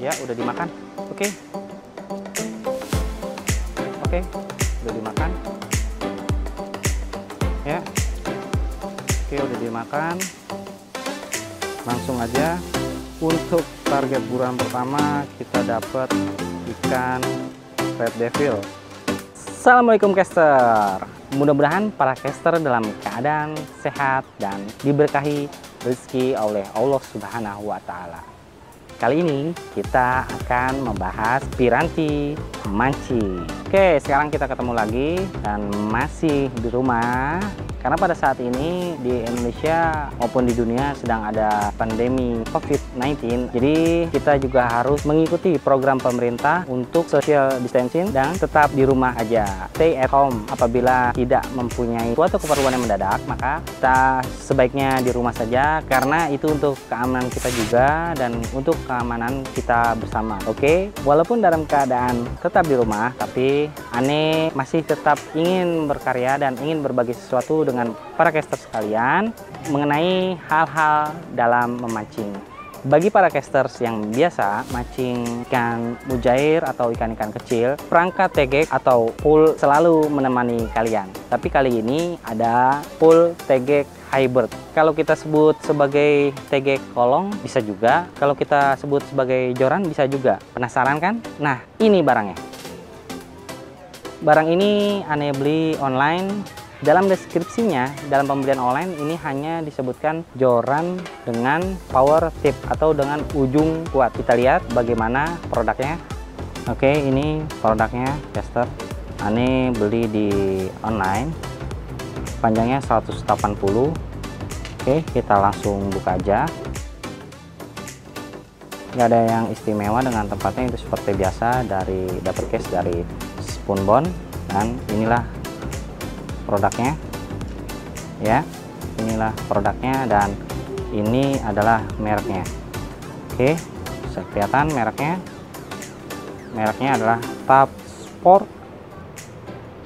Ya, udah dimakan. Oke. Oke, udah dimakan. Ya. Oke, udah dimakan. Langsung aja untuk target buruan pertama kita dapat ikan red devil. Assalamualaikum caster. Mudah-mudahan para caster dalam keadaan sehat dan diberkahi rezeki oleh Allah Subhanahu wa Ta'ala. Kali ini kita akan membahas piranti mancing. Oke, sekarang kita ketemu lagi dan masih di rumah. Karena pada saat ini di Indonesia maupun di dunia sedang ada pandemi COVID-19. Jadi kita juga harus mengikuti program pemerintah untuk social distancing dan tetap di rumah aja. Stay at home. Apabila tidak mempunyai suatu keperluan yang mendadak, maka kita sebaiknya di rumah saja. Karena itu untuk keamanan kita juga dan untuk keamanan kita bersama. Oke, walaupun dalam keadaan tetap di rumah, tapi Ane masih tetap ingin berkarya dan ingin berbagi sesuatu dengan para caster sekalian mengenai hal-hal dalam memancing. Bagi para casters yang biasa mancing ikan mujair atau ikan-ikan kecil, perangkat tegek atau pool selalu menemani kalian. Tapi kali ini ada pool tegek hybrid. Kalau kita sebut sebagai tegek kolong bisa juga, kalau kita sebut sebagai joran bisa juga. Penasaran kan? Nah, ini barangnya. Barang ini Ane beli online. Dalam deskripsinya, dalam pembelian online ini hanya disebutkan joran dengan power tip atau dengan ujung kuat. Kita lihat bagaimana produknya. Oke, ini produknya caster. Ane beli di online. Panjangnya 180. Oke, kita langsung buka aja. Nggak ada yang istimewa dengan tempatnya, itu seperti biasa dari dapat case dari Spoonbone. Dan inilah produknya ya, inilah produknya dan ini adalah mereknya. Oke, bisa kelihatan mereknya adalah Top Sport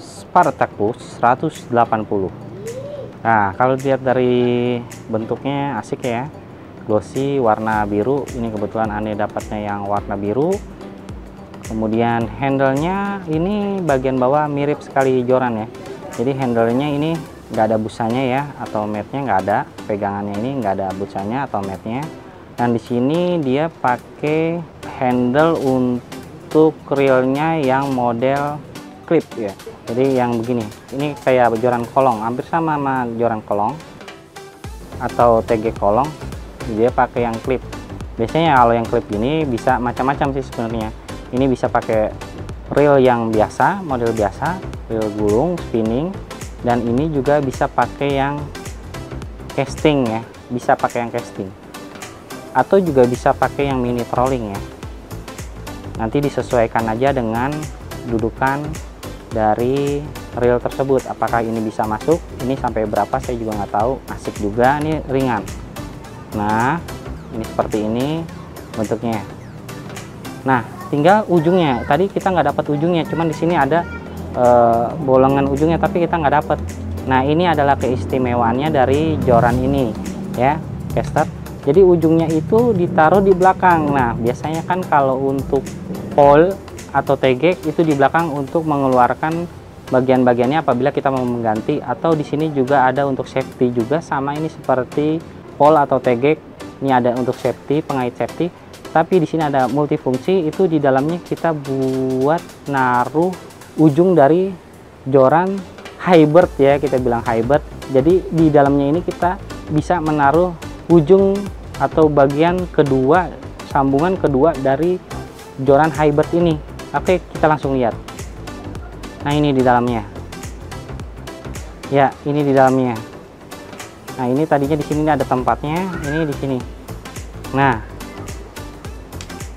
Spartacus 180. Nah, kalau dilihat dari bentuknya asik ya, glossy warna biru. Ini kebetulan Ane dapatnya yang warna biru. Kemudian handle-nya ini bagian bawah mirip sekali joran ya. Jadi handle-nya ini nggak ada busanya ya, atau mat-nya nggak ada. Pegangannya ini nggak ada busanya atau mat-nya. Dan di sini dia pakai handle untuk reel-nya yang model clip ya. Jadi yang begini, ini kayak joran kolong, hampir sama joran kolong atau TG kolong. Dia pakai yang clip. Biasanya kalau yang clip ini bisa macam-macam sih sebenarnya. Ini bisa pakai reel yang biasa, model biasa, reel gulung, spinning, dan ini juga bisa pakai yang casting ya, bisa pakai yang casting, atau juga bisa pakai yang mini trolling ya. Nanti disesuaikan aja dengan dudukan dari reel tersebut, apakah ini bisa masuk, ini sampai berapa saya juga nggak tahu. Asik juga, ini ringan. Nah, ini seperti ini bentuknya. Nah, tinggal ujungnya. Tadi kita nggak dapat ujungnya, cuman di sini ada bolongan ujungnya, tapi kita nggak dapat. Nah, ini adalah keistimewaannya dari joran ini ya, caster. Jadi ujungnya itu ditaruh di belakang. Nah, biasanya kan kalau untuk pole atau tegek itu di belakang untuk mengeluarkan bagian-bagiannya apabila kita mau mengganti, atau di sini juga ada untuk safety juga, sama ini seperti pole atau tegek. Ini ada untuk safety, pengait safety. Tapi di sini ada multifungsi, itu di dalamnya kita buat naruh ujung dari joran hybrid ya, kita bilang hybrid. Jadi di dalamnya ini kita bisa menaruh ujung atau bagian kedua, sambungan kedua dari joran hybrid ini. Oke, kita langsung lihat. Nah, ini di dalamnya. Ya, ini di dalamnya. Nah, ini tadinya di sini ada tempatnya, ini di sini. Nah,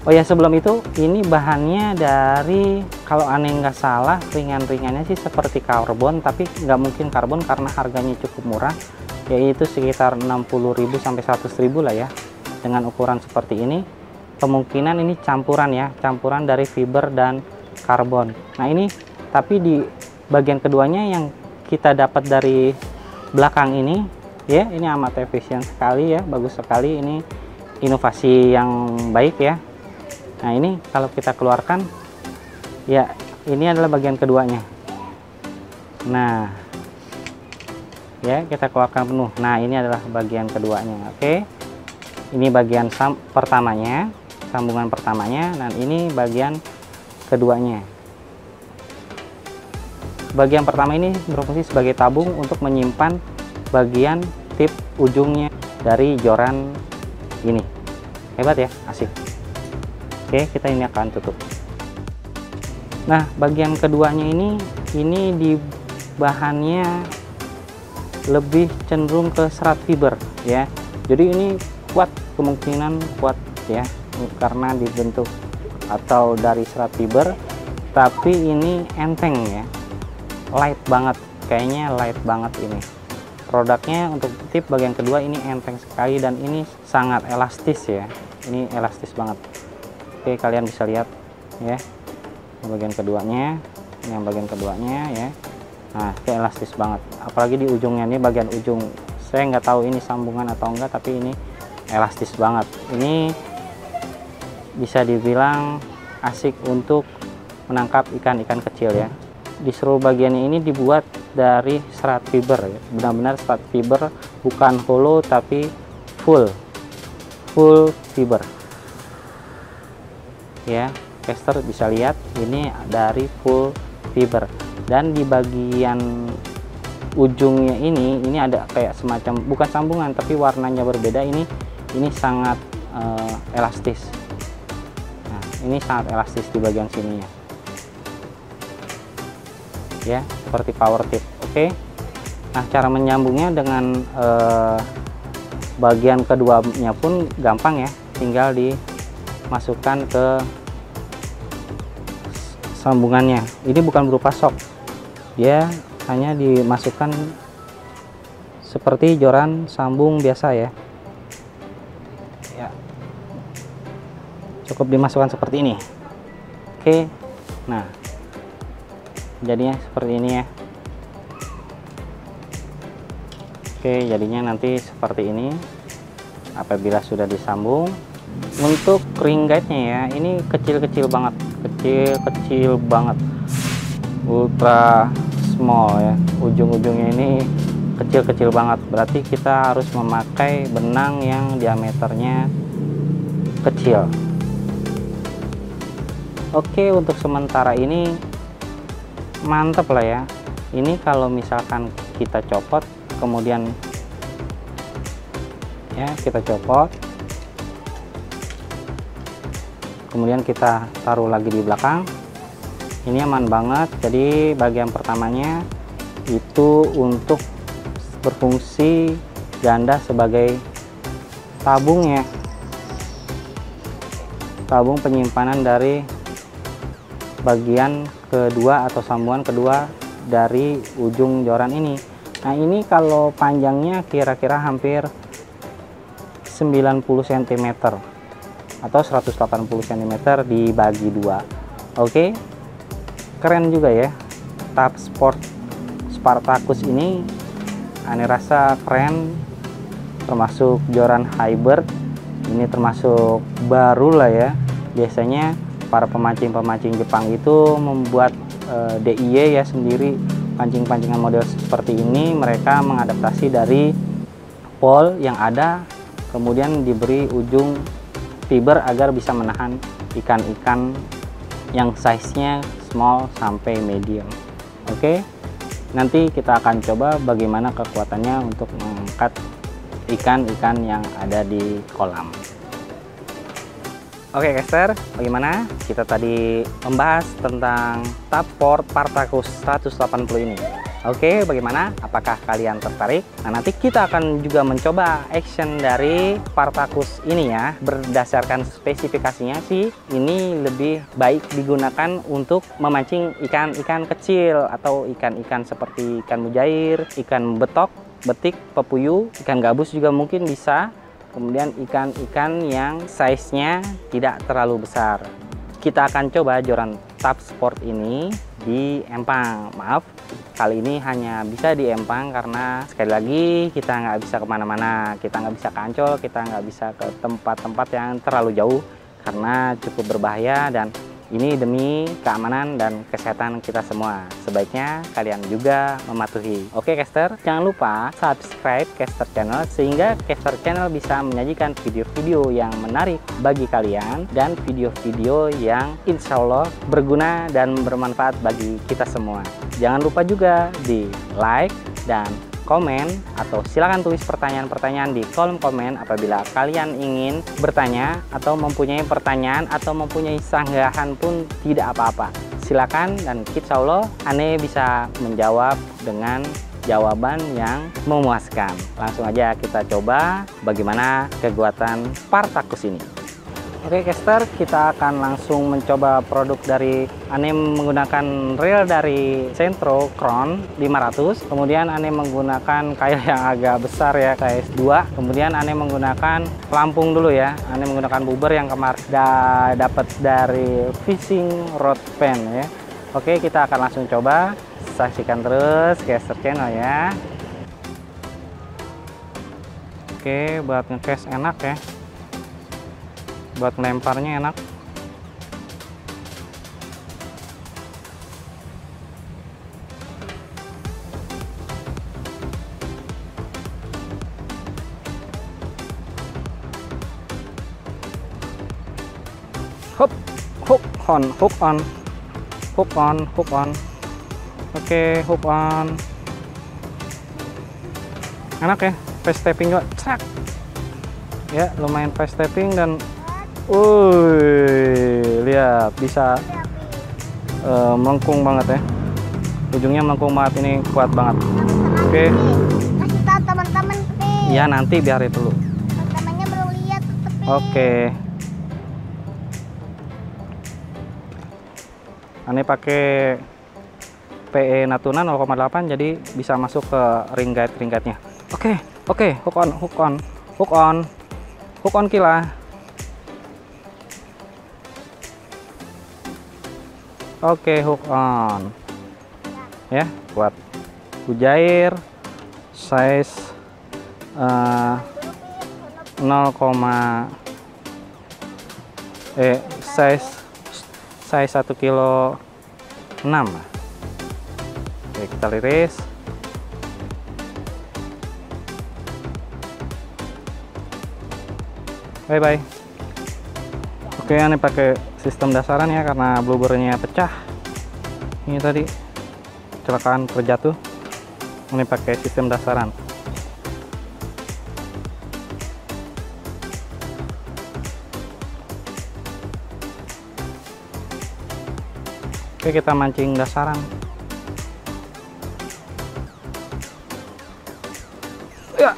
oh ya, sebelum itu ini bahannya dari, kalau Ane nggak salah, ringan-ringannya sih seperti karbon, tapi nggak mungkin karbon karena harganya cukup murah, yaitu sekitar 60.000 sampai 100.000 lah ya. Dengan ukuran seperti ini, kemungkinan ini campuran ya, campuran dari fiber dan karbon. Nah, ini tapi di bagian keduanya yang kita dapat dari belakang ini ya, ini amat efisien sekali ya, bagus sekali, ini inovasi yang baik ya. Nah, ini kalau kita keluarkan, ya ini adalah bagian keduanya. Nah, ya kita keluarkan penuh. Nah, ini adalah bagian keduanya. Oke, ini bagian pertamanya, sambungan pertamanya, dan ini bagian keduanya. Bagian pertama ini berfungsi sebagai tabung untuk menyimpan bagian tip ujungnya dari joran ini. Hebat ya, asik. Oke, kita ini akan tutup. Nah, bagian keduanya ini di bahannya lebih cenderung ke serat fiber ya. Jadi ini kuat, kemungkinan kuat ya, karena dibentuk atau dari serat fiber, tapi ini enteng ya, light banget, kayaknya light banget ini. Produknya untuk tip bagian kedua ini enteng sekali dan ini sangat elastis ya, ini elastis banget. Oke, kalian bisa lihat ya, bagian keduanya, ini yang bagian keduanya ya. Nah, itu elastis banget, apalagi di ujungnya ini, bagian ujung, saya nggak tahu ini sambungan atau enggak, tapi ini elastis banget. Ini bisa dibilang asik untuk menangkap ikan-ikan kecil ya. Di seluruh bagiannya ini dibuat dari serat fiber ya, benar-benar serat fiber, bukan hollow tapi full fiber ya. Caster bisa lihat ini dari full fiber, dan di bagian ujungnya ini ada kayak semacam, bukan sambungan tapi warnanya berbeda. Ini sangat elastis. Nah, ini sangat elastis di bagian sininya ya, seperti power tip. Oke, nah cara menyambungnya dengan bagian keduanya pun gampang ya, tinggal dimasukkan ke sambungannya. Ini bukan berupa sok, dia hanya dimasukkan seperti joran sambung biasa ya. Cukup dimasukkan seperti ini. Oke, nah jadinya seperti ini ya. Oke, jadinya nanti seperti ini apabila sudah disambung. Untuk ring guide-nya ya, ini kecil-kecil banget, kecil banget, ultra small ya. Ujung-ujungnya ini kecil-kecil banget, berarti kita harus memakai benang yang diameternya kecil. Oke, untuk sementara ini mantep lah ya. Ini kalau misalkan kita copot, kemudian ya kita copot, kemudian kita taruh lagi di belakang, ini aman banget. Jadi bagian pertamanya itu untuk berfungsi ganda sebagai tabung ya, tabung penyimpanan dari bagian kedua atau sambungan kedua dari ujung joran ini. Nah, ini kalau panjangnya kira-kira hampir 90 cm atau 180 cm dibagi dua. Oke, keren juga ya. Tap Sport Spartacus ini aneh rasa keren, termasuk joran hybrid. Ini termasuk baru lah ya. Biasanya para pemancing-pemancing Jepang itu membuat DIY ya sendiri, pancing-pancingan model seperti ini. Mereka mengadaptasi dari pole yang ada, kemudian diberi ujung fiber agar bisa menahan ikan-ikan yang size-nya small sampai medium. Oke, nanti kita akan coba bagaimana kekuatannya untuk mengangkat ikan-ikan yang ada di kolam. Oke caster, bagaimana? Kita tadi membahas tentang Tap Sport Spartacus 180 ini. Oke, bagaimana? Apakah kalian tertarik? Nah, nanti kita akan juga mencoba action dari Spartacus ini ya. Berdasarkan spesifikasinya sih, ini lebih baik digunakan untuk memancing ikan-ikan kecil atau ikan-ikan seperti ikan mujair, ikan betok, betik, pepuyuh, ikan gabus juga mungkin bisa. Kemudian ikan-ikan yang size-nya tidak terlalu besar. Kita akan coba joran Tap Sport ini di empang. Maaf, kali ini hanya bisa di empang karena sekali lagi kita nggak bisa kemana-mana. Kita nggak bisa ke Ancol, kita nggak bisa ke tempat-tempat yang terlalu jauh karena cukup berbahaya dan ini demi keamanan dan kesehatan kita semua. Sebaiknya kalian juga mematuhi. Oke caster, jangan lupa subscribe Caster Channel sehingga Caster Channel bisa menyajikan video-video yang menarik bagi kalian dan video-video yang insya Allah berguna dan bermanfaat bagi kita semua. Jangan lupa juga di like dan komen atau silakan tulis pertanyaan-pertanyaan di kolom komen apabila kalian ingin bertanya atau mempunyai pertanyaan atau mempunyai sanggahan pun tidak apa-apa. Silakan dan insya Allah Ane bisa menjawab dengan jawaban yang memuaskan. Langsung aja kita coba bagaimana kekuatan Spartacus ini. Oke caster, kita akan langsung mencoba produk dari Ane menggunakan reel dari Centro Crown 500. Kemudian Ane menggunakan kail yang agak besar ya, KS2. Kemudian Ane menggunakan pelampung dulu ya. Ane menggunakan bubber yang kemarin dapat dari Fishing Rod Pen ya. Oke, kita akan langsung coba. Saksikan terus Caster Channel ya. Oke, buat nge-cast enak ya. Buat melemparnya enak. Hop, hook on, hook on, hook on, hook on. Oke, hook on. Enak ya, fast tapping juga. Crak. Ya, lumayan fast tapping dan lihat bisa melengkung banget ya. Ujungnya melengkung banget, ini kuat banget. Oke. Kasih tahu teman-teman, Ya nanti biar itu dulu. teman-temannya belum lihat tetep. Oke. Ini pakai PE Natuna 0,8 jadi bisa masuk ke ring guide-nya. Oke, hook on, hook on, hook on, hook on kila. Oke, hook on. Ya, buat Gujair size 1 kilo 6. Oke, kita liris. Bye bye. Oke, ini pakai sistem dasaran ya karena blubbernya pecah. Ini tadi kecelakaan terjatuh. Ini pakai sistem dasaran. Oke, kita mancing dasaran. Ya,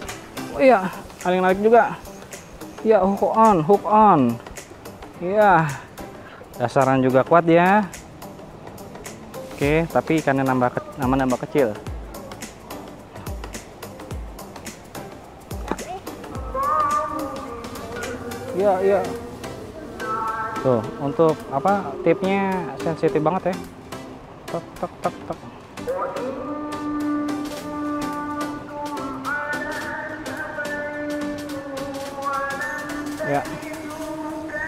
iya, narik juga. Ya, hook on, hook on. Ya, dasaran juga kuat ya. Oke, tapi ikannya nambah kecil. Ya. Tuh, untuk apa? Tipnya sensitif banget ya. Tok. Ya.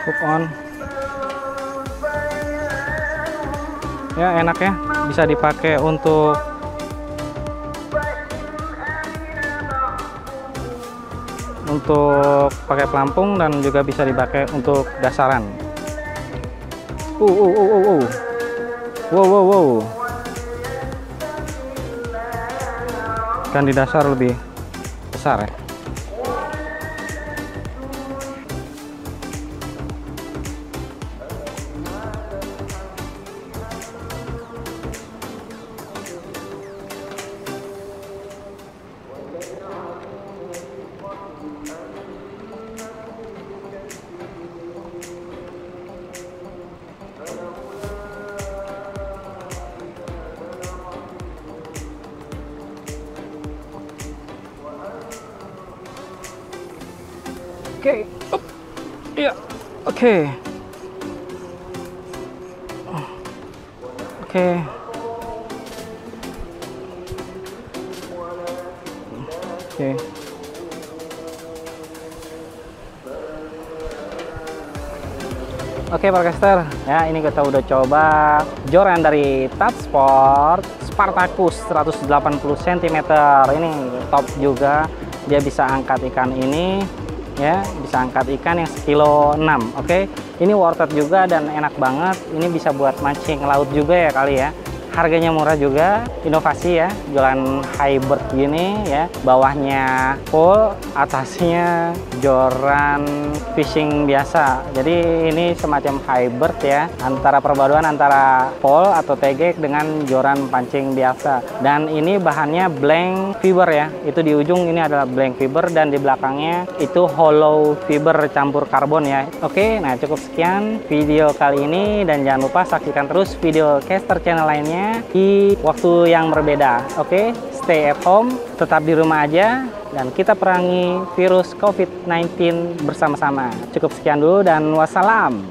Hook on. Ya, enak ya, bisa dipakai untuk pakai pelampung dan juga bisa dipakai untuk dasaran. Wow. Kan di dasar lebih besar ya. Oke, iya, oke. Oke Parkcaster, ya ini kita udah coba joran dari Tatsport Spartacus 180 cm. Ini top juga, dia bisa angkat ikan ini ya, bisa angkat ikan yang 1,6 kilo. Oke, ini worth it juga dan enak banget. Ini bisa buat mancing laut juga ya kali ya. Harganya murah juga, inovasi ya, jualan hybrid gini ya, bawahnya full, atasnya joran fishing biasa. Jadi ini semacam hybrid ya, antara perpaduan antara full atau tegek dengan joran pancing biasa. Dan ini bahannya blank fiber ya, itu di ujung ini adalah blank fiber dan di belakangnya itu hollow fiber campur karbon ya. Oke, nah cukup sekian video kali ini dan jangan lupa saksikan terus video caster channel lainnya di waktu yang berbeda. Oke, stay at home, tetap di rumah aja, dan kita perangi virus COVID-19 bersama-sama. Cukup sekian dulu dan wassalam.